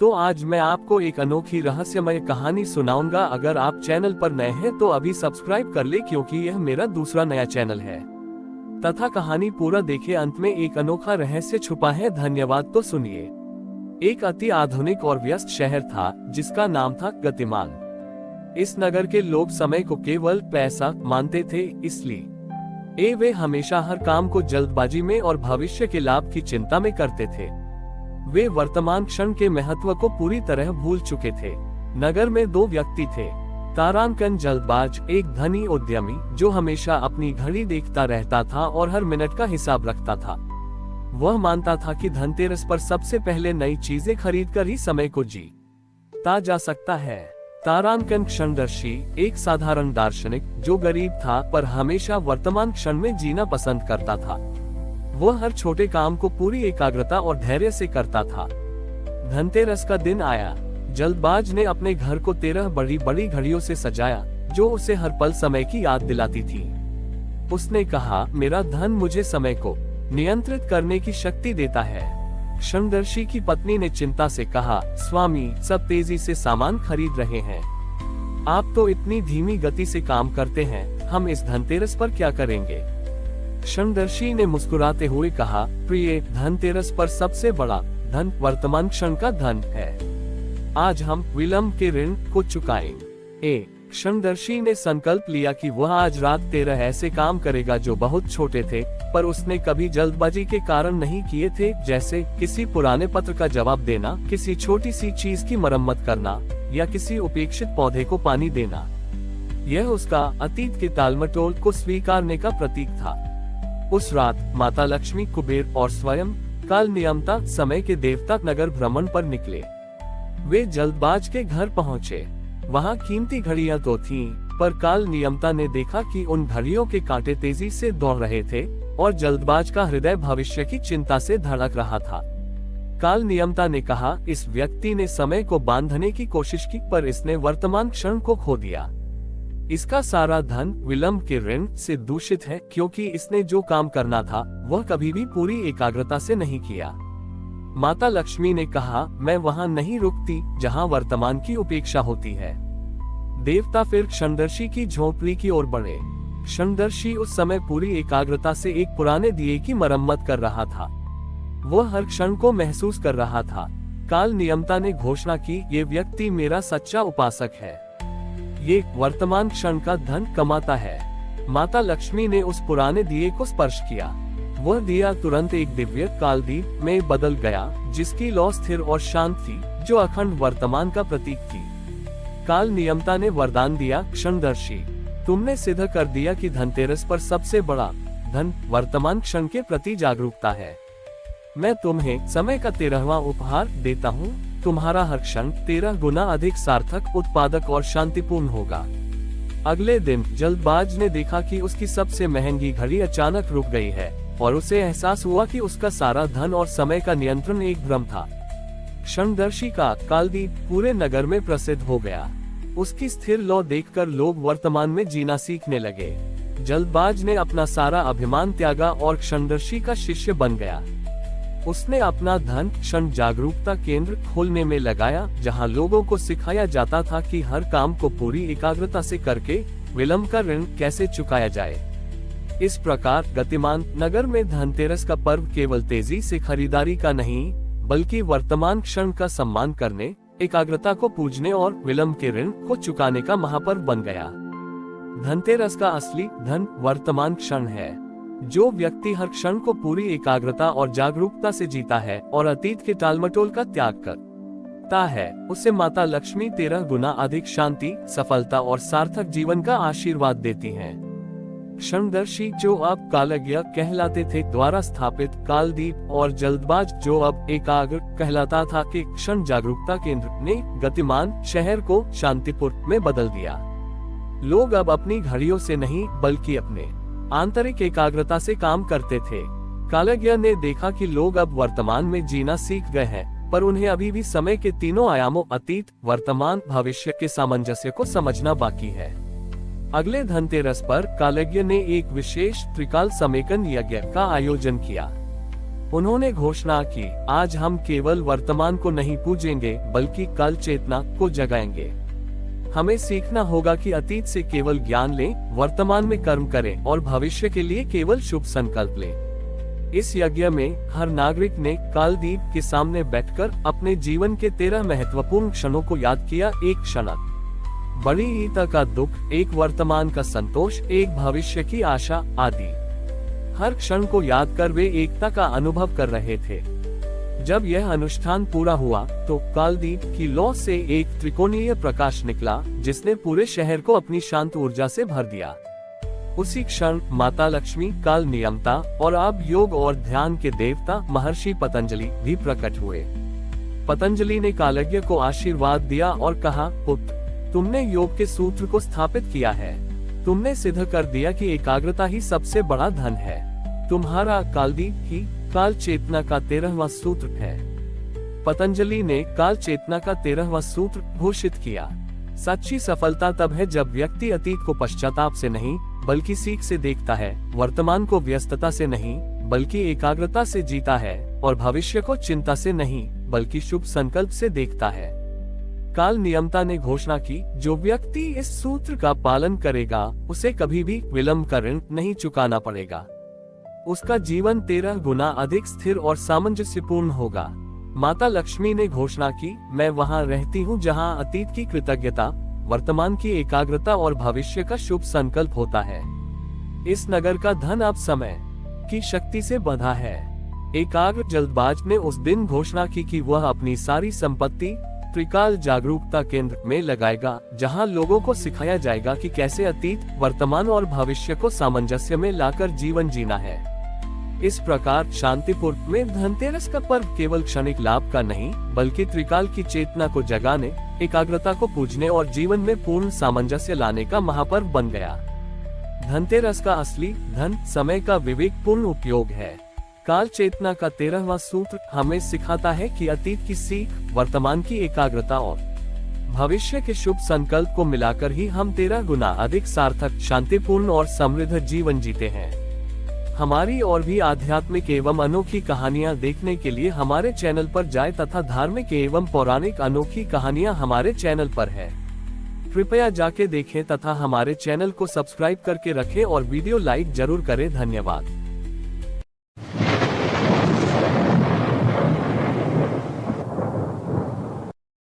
तो आज मैं आपको एक अनोखी रहस्यमय कहानी सुनाऊंगा। अगर आप चैनल पर नए हैं तो अभी सब्सक्राइब कर ले, क्योंकि यह मेरा दूसरा नया चैनल है। तथा कहानी पूरा देखे, अंत में एक अनोखा रहस्य छुपा है। धन्यवाद। तो सुनिए। एक अति आधुनिक और व्यस्त शहर था जिसका नाम था गतिमान। इस नगर के लोग समय को केवल पैसा मानते थे, इसलिए वे हमेशा हर काम को जल्दबाजी में और भविष्य के लाभ की चिंता में करते थे। वे वर्तमान क्षण के महत्व को पूरी तरह भूल चुके थे। नगर में दो व्यक्ति थे। तारांकन जल्दबाज, एक धनी उद्यमी जो हमेशा अपनी घड़ी देखता रहता था और हर मिनट का हिसाब रखता था। वह मानता था कि धनतेरस पर सबसे पहले नई चीजें खरीदकर ही समय को जीता जा सकता है। तारांकन क्षणदर्शी, एक साधारण दार्शनिक जो गरीब था पर हमेशा वर्तमान क्षण में जीना पसंद करता था। वह हर छोटे काम को पूरी एकाग्रता और धैर्य से करता था। धनतेरस का दिन आया। जल्दबाज ने अपने घर को 13 बड़ी बड़ी घड़ियों से सजाया जो उसे हर पल समय की याद दिलाती थी। उसने कहा, मेरा धन मुझे समय को नियंत्रित करने की शक्ति देता है। क्षणदर्शी की पत्नी ने चिंता से कहा, स्वामी, सब तेजी से सामान खरीद रहे हैं। आप तो इतनी धीमी गति से काम करते हैं, हम इस धनतेरस पर क्या करेंगे? क्षणदर्शी ने मुस्कुराते हुए कहा, प्रिय, धनतेरस पर सबसे बड़ा धन वर्तमान क्षण का धन है। आज हम विलंब के ऋण को चुकाएंगे। क्षणदर्शी ने संकल्प लिया कि वह आज रात 13 ऐसे काम करेगा जो बहुत छोटे थे, पर उसने कभी जल्दबाजी के कारण नहीं किए थे, जैसे किसी पुराने पत्र का जवाब देना, किसी छोटी सी चीज की मरम्मत करना या किसी उपेक्षित पौधे को पानी देना। यह उसका अतीत के टालमटोल को स्वीकारने का प्रतीक था। उस रात माता लक्ष्मी, कुबेर और स्वयं काल नियमता समय के देवता नगर भ्रमण पर निकले। वे जल्दबाज के घर पहुँचे। वहाँ कीमती घड़ियां तो थीं, पर काल नियमता ने देखा कि उन घड़ियों के कांटे तेजी से दौड़ रहे थे और जल्दबाज का हृदय भविष्य की चिंता से धड़क रहा था। काल नियमता ने कहा, इस व्यक्ति ने समय को बांधने की कोशिश की, पर इसने वर्तमान क्षण को खो दिया। इसका सारा धन विलंब के ऋण से दूषित है, क्योंकि इसने जो काम करना था वह कभी भी पूरी एकाग्रता से नहीं किया। माता लक्ष्मी ने कहा, मैं वहां नहीं रुकती जहां वर्तमान की उपेक्षा होती है। देवता फिर क्षणदर्शी की झोपड़ी की ओर बढ़े। क्षणदर्शी उस समय पूरी एकाग्रता से एक पुराने दिए की मरम्मत कर रहा था। वह हर क्षण को महसूस कर रहा था। काल नियमता ने घोषणा की, ये व्यक्ति मेरा सच्चा उपासक है। ये वर्तमान क्षण का धन कमाता है। माता लक्ष्मी ने उस पुराने दिए को स्पर्श किया। वह दिया तुरंत एक दिव्य कालदीप में बदल गया, जिसकी लौ स्थिर और शांत थी, जो अखंड वर्तमान का प्रतीक थी। काल नियमता ने वरदान दिया, क्षणदर्शी, तुमने सिद्ध कर दिया कि धनतेरस पर सबसे बड़ा धन वर्तमान क्षण के प्रति जागरूकता है। मैं तुम्हें समय का 13वां उपहार देता हूँ। तुम्हारा हर क्षण 13 गुना अधिक सार्थक, उत्पादक और शांतिपूर्ण होगा। अगले दिन जल्दबाज ने देखा कि उसकी सबसे महंगी घड़ी अचानक रुक गई है और उसे एहसास हुआ कि उसका सारा धन और समय का नियंत्रण एक भ्रम था। क्षणदर्शी का कालदीप पूरे नगर में प्रसिद्ध हो गया। उसकी स्थिर लौ देखकर लोग वर्तमान में जीना सीखने लगे। जल्दबाज ने अपना सारा अभिमान त्यागा और क्षणदर्शी का शिष्य बन गया। उसने अपना धन क्षण जागरूकता केंद्र खोलने में लगाया, जहां लोगों को सिखाया जाता था कि हर काम को पूरी एकाग्रता से करके विलंब का ऋण कैसे चुकाया जाए। इस प्रकार गतिमान नगर में धनतेरस का पर्व केवल तेजी से खरीदारी का नहीं, बल्कि वर्तमान क्षण का सम्मान करने, एकाग्रता को पूजने और विलंब के ऋण को चुकाने का महापर्व बन गया। धनतेरस का असली धन वर्तमान क्षण है। जो व्यक्ति हर क्षण को पूरी एकाग्रता और जागरूकता से जीता है और अतीत के टालमटोल का त्याग करता है, उसे माता लक्ष्मी 13 गुना अधिक शांति, सफलता और सार्थक जीवन का आशीर्वाद देती हैं। क्षणदर्शी, जो अब कालज्ञ कहलाते थे, द्वारा स्थापित कालदीप और जल्दबाज, जो अब एकाग्र कहलाता था, के क्षण जागरूकता केंद्र ने गतिमान शहर को शांतिपुर में बदल दिया। लोग अब अपनी घड़ियों से नहीं, बल्कि अपने आंतरिक एकाग्रता से काम करते थे। कालज्ञ ने देखा कि लोग अब वर्तमान में जीना सीख गए हैं, पर उन्हें अभी भी समय के तीनों आयामों अतीत, वर्तमान, भविष्य के सामंजस्य को समझना बाकी है। अगले धनतेरस पर कालज्ञ ने एक विशेष त्रिकाल समेकन यज्ञ का आयोजन किया। उन्होंने घोषणा की, आज हम केवल वर्तमान को नहीं पूजेंगे बल्कि कल चेतना को जगाएंगे। हमें सीखना होगा कि अतीत से केवल ज्ञान लें, वर्तमान में कर्म करें और भविष्य के लिए केवल शुभ संकल्प लें। इस यज्ञ में हर नागरिक ने कालदीप के सामने बैठकर अपने जीवन के 13 महत्वपूर्ण क्षणों को याद किया। एक क्षणक बड़ी ईता का दुख, एक वर्तमान का संतोष, एक भविष्य की आशा आदि। हर क्षण को याद कर वे एकता का अनुभव कर रहे थे। जब यह अनुष्ठान पूरा हुआ तो कालदीप की लौ से एक त्रिकोणीय प्रकाश निकला जिसने पूरे शहर को अपनी शांत ऊर्जा से भर दिया। उसी क्षण माता लक्ष्मी, काल नियमता और अब योग और ध्यान के देवता महर्षि पतंजलि भी प्रकट हुए। पतंजलि ने कालज्ञ को आशीर्वाद दिया और कहा, पुत्र, तुमने योग के सूत्र को स्थापित किया है। तुमने सिद्ध कर दिया कि एकाग्रता ही सबसे बड़ा धन है। तुम्हारा कालदीप ही काल चेतना का 13वां सूत्र है। पतंजलि ने काल चेतना का 13वां सूत्र घोषित किया। सच्ची सफलता तब है जब व्यक्ति अतीत को पश्चाताप से नहीं बल्कि सीख से देखता है, वर्तमान को व्यस्तता से नहीं बल्कि एकाग्रता से जीता है और भविष्य को चिंता से नहीं बल्कि शुभ संकल्प से देखता है। काल नियमता ने घोषणा की, जो व्यक्ति इस सूत्र का पालन करेगा उसे कभी भी विलंब का ऋण नहीं चुकाना पड़ेगा। उसका जीवन 13 गुना अधिक स्थिर और सामंजस्यपूर्ण होगा। माता लक्ष्मी ने घोषणा की, मैं वहां रहती हूं जहां अतीत की कृतज्ञता, वर्तमान की एकाग्रता और भविष्य का शुभ संकल्प होता है। इस नगर का धन अब समय की शक्ति से बंधा है। एकाग्र जल्दबाज ने उस दिन घोषणा की कि वह अपनी सारी संपत्ति त्रिकाल जागरूकता केंद्र में लगाएगा, जहां लोगों को सिखाया जाएगा कि कैसे अतीत, वर्तमान और भविष्य को सामंजस्य में लाकर जीवन जीना है। इस प्रकार शांतिपुर में धनतेरस का पर्व केवल क्षणिक लाभ का नहीं बल्कि त्रिकाल की चेतना को जगाने, एकाग्रता को पूजने और जीवन में पूर्ण सामंजस्य लाने का महापर्व बन गया। धनतेरस का असली धन समय का विवेकपूर्ण उपयोग है। काल चेतना का 13वां सूत्र हमें सिखाता है कि अतीत की सीख, वर्तमान की एकाग्रता और भविष्य के शुभ संकल्प को मिलाकर ही हम 13 गुना अधिक सार्थक, शांतिपूर्ण और समृद्ध जीवन जीते हैं। हमारी और भी आध्यात्मिक एवं अनोखी कहानियां देखने के लिए हमारे चैनल पर जाएं तथा धार्मिक एवं पौराणिक अनोखी कहानियां हमारे चैनल पर है। कृपया जाके देखें तथा हमारे चैनल को सब्सक्राइब करके रखें और वीडियो लाइक जरूर करें। धन्यवाद।